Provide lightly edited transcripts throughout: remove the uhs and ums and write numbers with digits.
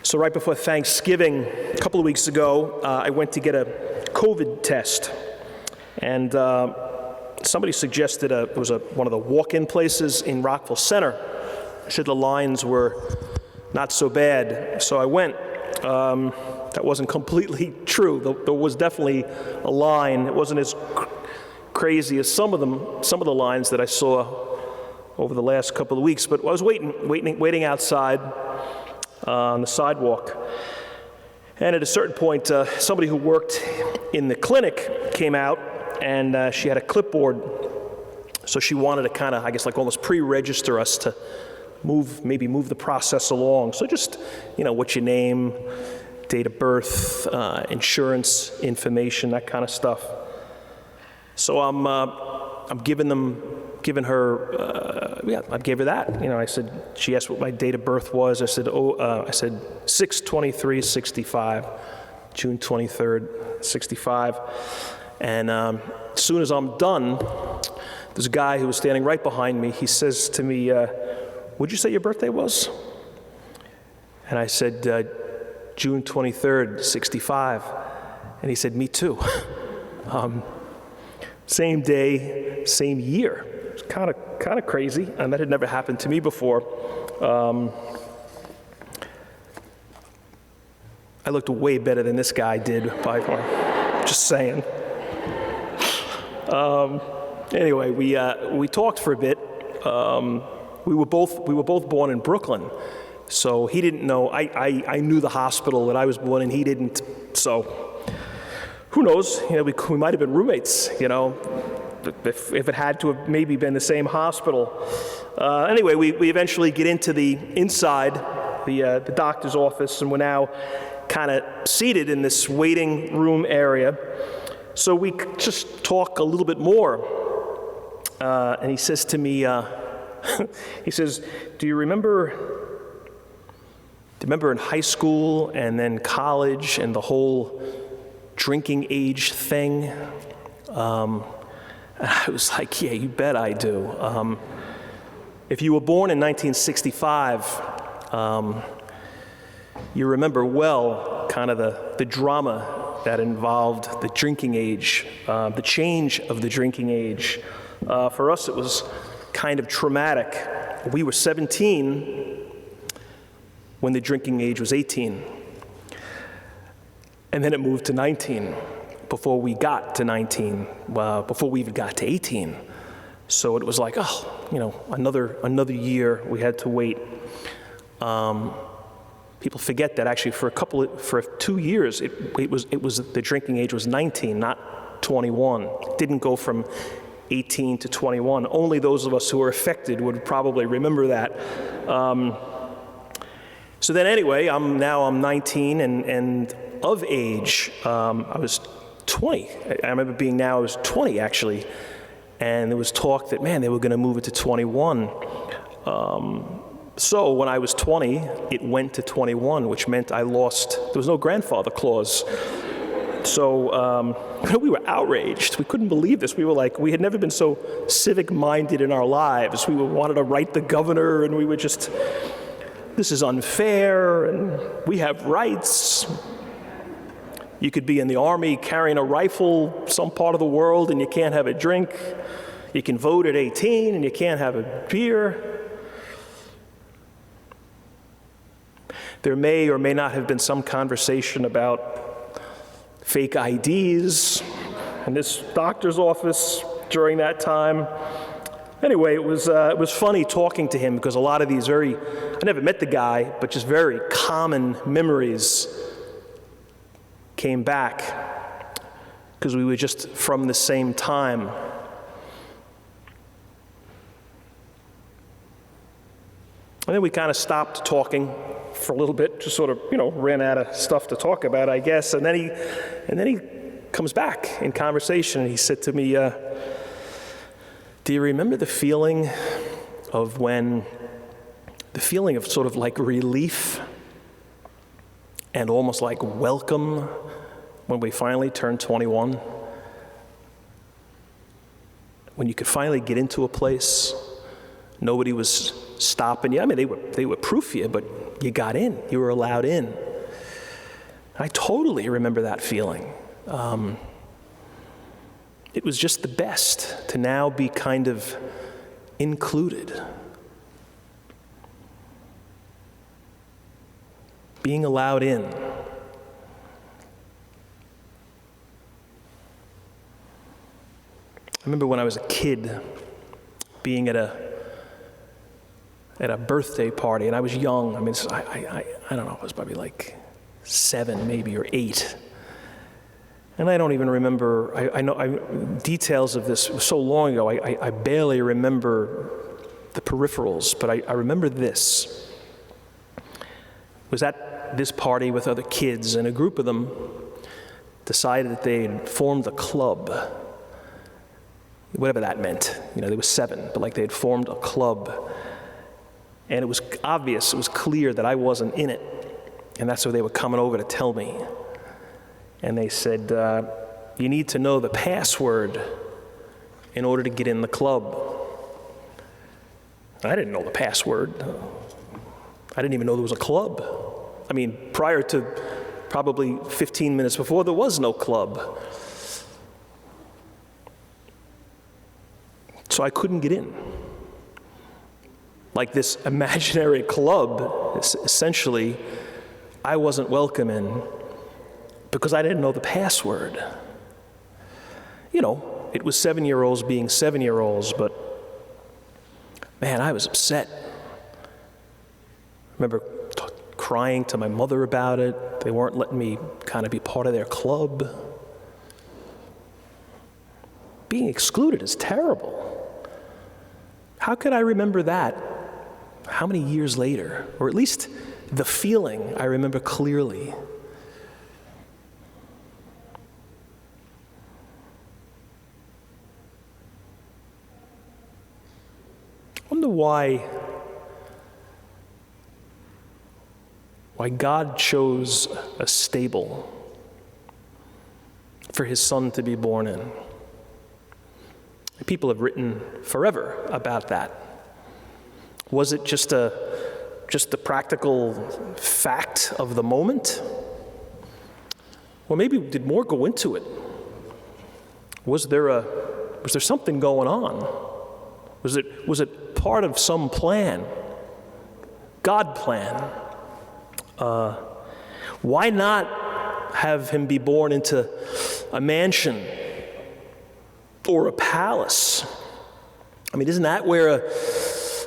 So right before Thanksgiving, a couple of weeks ago, I went to get a COVID test. And somebody suggested it was one of the walk-in places in Rockville Center. Said the lines were not so bad. So I went. That wasn't completely true. There was definitely a line. It wasn't as crazy as some of the lines that I saw over the last couple of weeks. But I was waiting outside on the sidewalk. And at a certain point, somebody who worked in the clinic came out, and she had a clipboard. So she wanted to kind of, I guess, like almost pre-register us to maybe move the process along. So just, what's your name, date of birth, insurance information, that kind of stuff. So I gave her that. I said, she asked what my date of birth was. I said 6/23/65, June 23rd, 65. And as soon as I'm done, there's a guy who was standing right behind me. He says to me, "What'd you say your birthday was?" And I said, June 23rd, 65. And he said, "Me too." Same day, same year. It's kind of crazy, and that had never happened to me before. I looked way better than this guy did, by far. Just saying. Anyway, we talked for a bit. We were both born in Brooklyn, so he didn't know. I knew the hospital that I was born in. He didn't. So who knows? We might have been roommates. If it had to have maybe been the same hospital. Anyway, we eventually get into the inside, the doctor's office, and we're now kind of seated in this waiting room area. So we just talk a little bit more. And he says to me, he says, do you remember in high school and then college and the whole drinking age thing? I was like, yeah, you bet I do. If you were born in 1965, you remember well kind of the drama that involved the drinking age, the change of the drinking age. For us, it was kind of traumatic. We were 17 when the drinking age was 18. And then it moved to 19 before we got to 19, before we even got to 18. So it was like, another year we had to wait. People forget that actually for 2 years, it was the drinking age was 19, not 21. It didn't go from 18 to 21. Only those of us who were affected would probably remember that. So then anyway, I'm 19 and of age. I was 20. I remember I was 20 actually, and there was talk that, they were going to move it to 21. So when I was 20, it went to 21, which meant there was no grandfather clause. So we were outraged. We couldn't believe this. We were like, we had never been so civic-minded in our lives. We wanted to write the governor, and we were just, this is unfair, and we have rights. You could be in the army carrying a rifle some part of the world, and you can't have a drink. You can vote at 18, and you can't have a beer. There may or may not have been some conversation about fake IDs in this doctor's office during that time. Anyway, it was funny talking to him because a lot of these I never met the guy, but just very common memories came back because we were just from the same time. And then we kind of stopped talking for a little bit, just sort of, ran out of stuff to talk about, I guess. And then he comes back in conversation, and he said to me, do you remember the feeling of sort of like relief and almost like welcome when we finally turned 21? When you could finally get into a place, Nobody was stopping you. I mean, they would proof you, but you got in. You were allowed in. I totally remember that feeling. It was just the best to now be kind of included. Being allowed in. I remember when I was a kid being at a birthday party, and I was young. I mean, I don't know, I was probably like 7 maybe or 8. And I don't even remember, I know details of this. It was so long ago, I barely remember the peripherals, but I remember this. It was at this party with other kids, and a group of them decided that they had formed a club. Whatever that meant. You know, there were 7, but like they had formed a club. And it was obvious, it was clear that I wasn't in it. And that's why they were coming over to tell me. And they said, you need to know the password in order to get in the club. I didn't know the password. I didn't even know there was a club. I mean, prior to probably 15 minutes before, there was no club. So I couldn't get in. Like this imaginary club, essentially, I wasn't welcome in because I didn't know the password. You know, it was 7-year-olds being 7-year-olds, but man, I was upset. I remember crying to my mother about it. They weren't letting me kind of be part of their club. Being excluded is terrible. How could I remember that? How many years later? Or at least the feeling I remember clearly. I wonder why God chose a stable for his son to be born in. People have written forever about that. Was it just the practical fact of the moment? Or maybe did more go into it? Was there something going on? Was it part of some plan? God plan? Why not have him be born into a mansion or a palace? I mean, isn't that where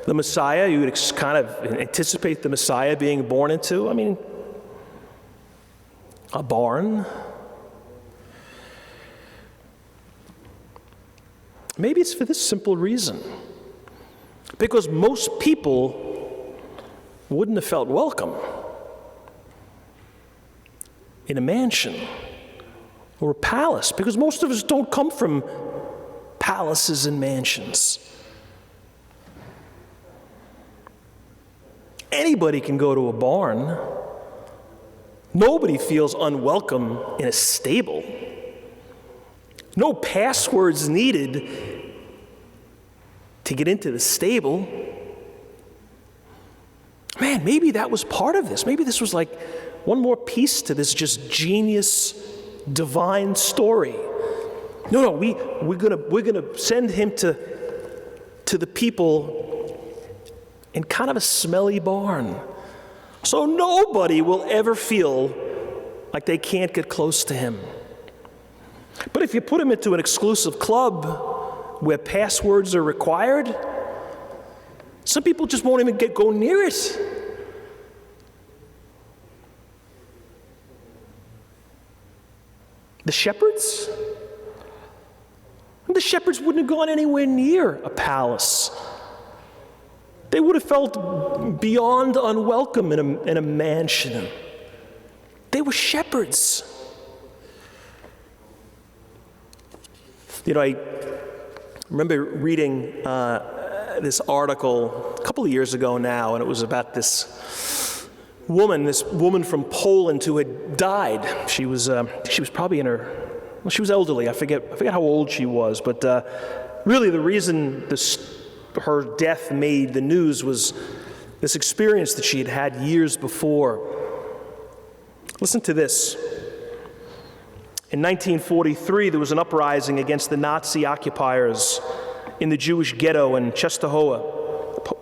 the Messiah, you would kind of anticipate the Messiah being born into? I mean, a barn? Maybe it's for this simple reason. Because most people wouldn't have felt welcome in a mansion or a palace, because most of us don't come from palaces and mansions. Anybody can go to a barn. Nobody feels unwelcome in a stable. No passwords needed to get into the stable. Man, maybe that was part of this. Maybe this was like one more piece to this just genius, divine story. No, we're gonna send him to the people in kind of a smelly barn, so nobody will ever feel like they can't get close to him. But if you put him into an exclusive club where passwords are required, some people just won't even go near it. The shepherds wouldn't have gone anywhere near a palace. They would have felt beyond unwelcome in a mansion. They were shepherds. You know, I remember reading this article a couple of years ago now, and it was about this woman from Poland who had died. She was probably she was elderly. I forget how old she was, but really the reason her death made the news was this experience that she had had years before. Listen to this. In 1943, there was an uprising against the Nazi occupiers in the Jewish ghetto in Częstochowa,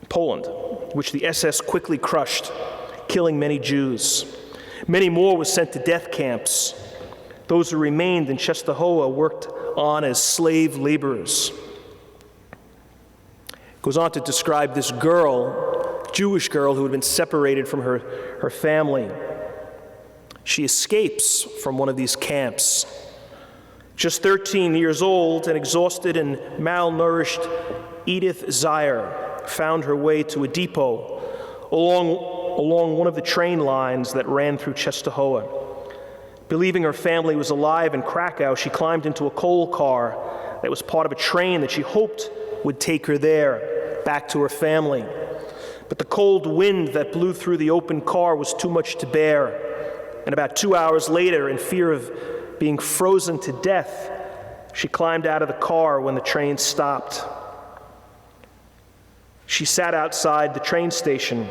Poland, which the SS quickly crushed, killing many Jews. Many more were sent to death camps. Those who remained in Częstochowa worked on as slave laborers. It goes on to describe this girl, Jewish girl, who had been separated from her family. She escapes from one of these camps. Just 13 years old and exhausted and malnourished, Edith Zaire found her way to a depot along one of the train lines that ran through Częstochowa. Believing her family was alive in Krakow, she climbed into a coal car that was part of a train that she hoped would take her there, back to her family. But the cold wind that blew through the open car was too much to bear. And about 2 hours later, in fear of being frozen to death, she climbed out of the car when the train stopped. She sat outside the train station.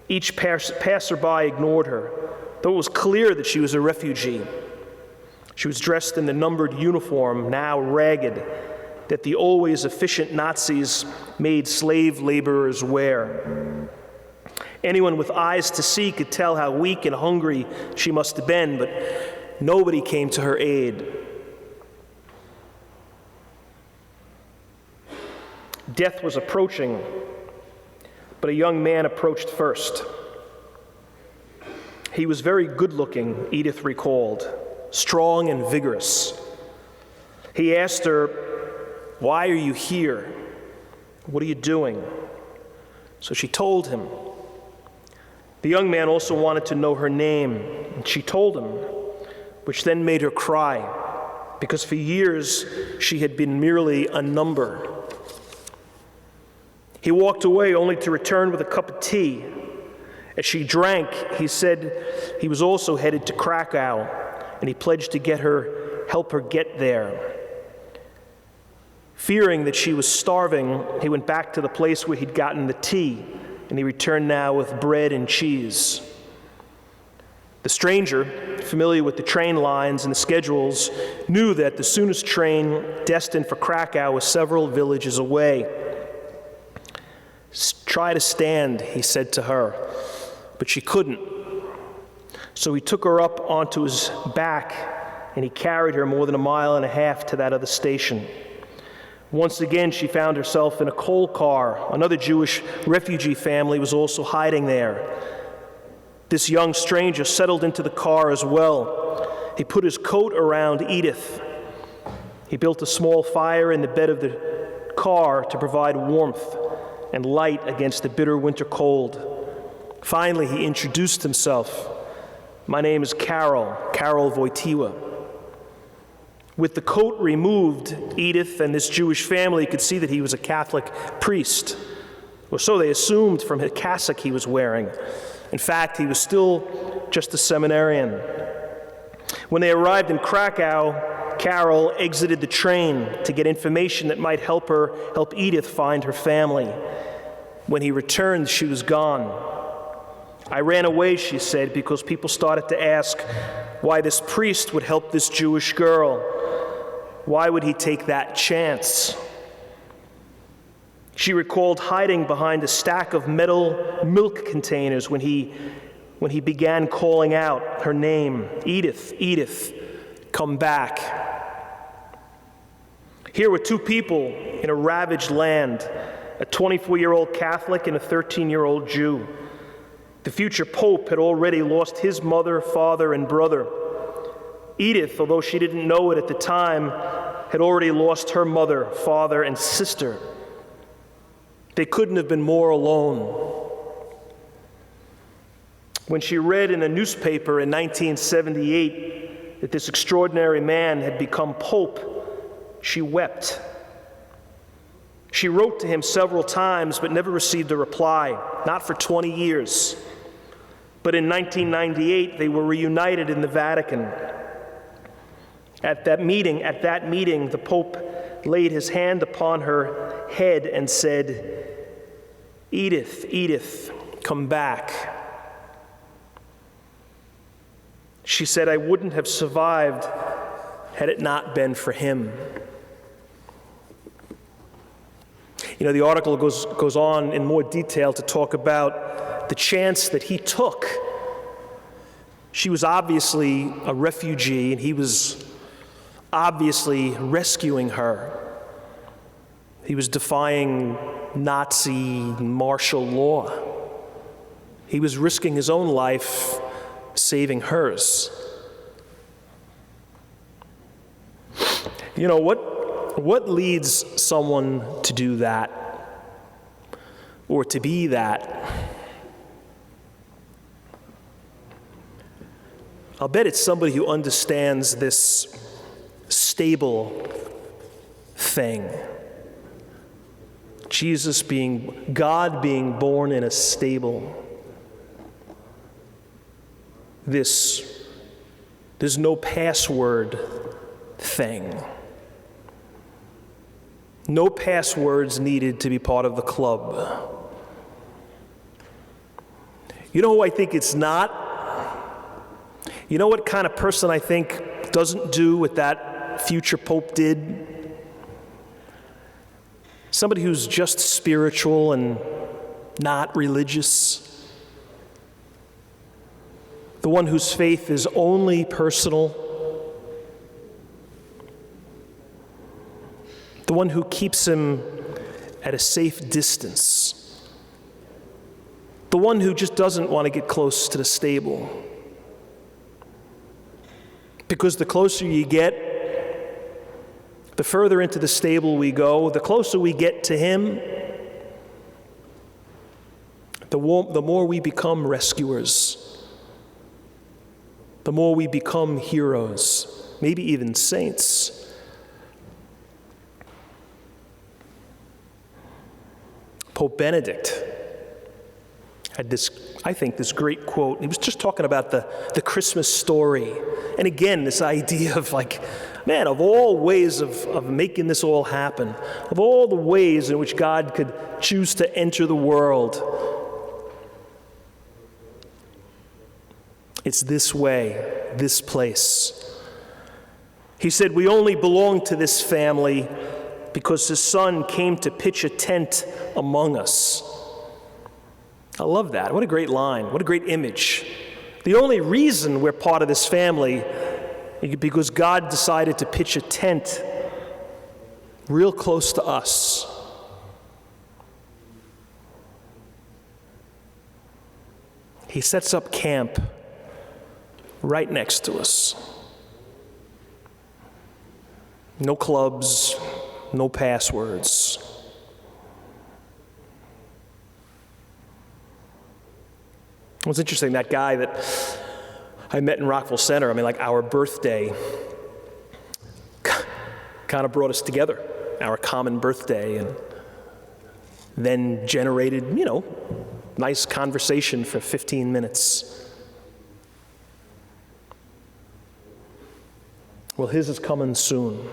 Each passerby ignored her, though it was clear that she was a refugee. She was dressed in the numbered uniform, now ragged, that the always efficient Nazis made slave laborers wear. Anyone with eyes to see could tell how weak and hungry she must have been, but nobody came to her aid. Death was approaching, but a young man approached first. He was very good-looking, Edith recalled, strong and vigorous. He asked her, "Why are you here? What are you doing?" So she told him. The young man also wanted to know her name, and she told him, which then made her cry, because for years she had been merely a number. He walked away only to return with a cup of tea. As she drank, he said he was also headed to Krakow, and he pledged to help her get there. Fearing that she was starving, he went back to the place where he'd gotten the tea, and he returned now with bread and cheese. The stranger, familiar with the train lines and the schedules, knew that the soonest train destined for Krakow was several villages away. "Try to stand," he said to her, but she couldn't. So he took her up onto his back, and he carried her more than 1.5 miles to that other station. Once again, she found herself in a coal car. Another Jewish refugee family was also hiding there. This young stranger settled into the car as well. He put his coat around Edith. He built a small fire in the bed of the car to provide warmth and light against the bitter winter cold. Finally, he introduced himself. "My name is Karol Wojtyła." With the coat removed, Edith and this Jewish family could see that he was a Catholic priest, or so they assumed from the cassock he was wearing. In fact, he was still just a seminarian. When they arrived in Krakow, Karol exited the train to get information that might help Edith find her family. When he returned, she was gone. "I ran away," she said, "because people started to ask why this priest would help this Jewish girl. Why would he take that chance?" She recalled hiding behind a stack of metal milk containers when he began calling out her name, "Edith, Edith, come back." Here were two people in a ravaged land, a 24-year-old Catholic and a 13-year-old Jew. The future pope had already lost his mother, father, and brother. Edith, although she didn't know it at the time, had already lost her mother, father, and sister. They couldn't have been more alone. When she read in a newspaper in 1978 that this extraordinary man had become pope, she wept. She wrote to him several times but never received a reply, not for 20 years. But in 1998, they were reunited in the Vatican. At that meeting, the Pope laid his hand upon her head and said, "Edith, Edith, come back." She said, "I wouldn't have survived had it not been for him." You know, the article goes on in more detail to talk about the chance that he took. She was obviously a refugee, and he was obviously rescuing her. He was defying Nazi martial law. He was risking his own life, saving hers. You know, what leads someone to do that, or to be that? I'll bet it's somebody who understands this stable thing. God being born in a stable. There's no password thing. No passwords needed to be part of the club. You know who I think it's not? You know what kind of person I think doesn't do what that future pope did? Somebody who's just spiritual and not religious. The one whose faith is only personal. The one who keeps him at a safe distance. The one who just doesn't want to get close to the stable. Because the closer you get, the further into the stable we go, the closer we get to him, the more we become rescuers, the more we become heroes, maybe even saints. Pope Benedict had this great quote. He was just talking about the Christmas story. And again, this idea of man, of all ways of making this all happen, of all the ways in which God could choose to enter the world, it's this way, this place. He said, "We only belong to this family because his son came to pitch a tent among us." I love that. What a great line. What a great image. The only reason we're part of this family is because God decided to pitch a tent real close to us. He sets up camp right next to us. No clubs, no passwords. It was interesting, that guy that I met in Rockville Center, our birthday kind of brought us together, our common birthday, and then generated, nice conversation for 15 minutes. Well, his is coming soon.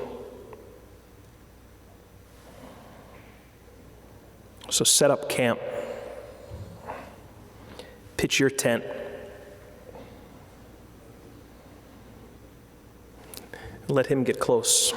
So set up camp. Pitch your tent. Let him get close.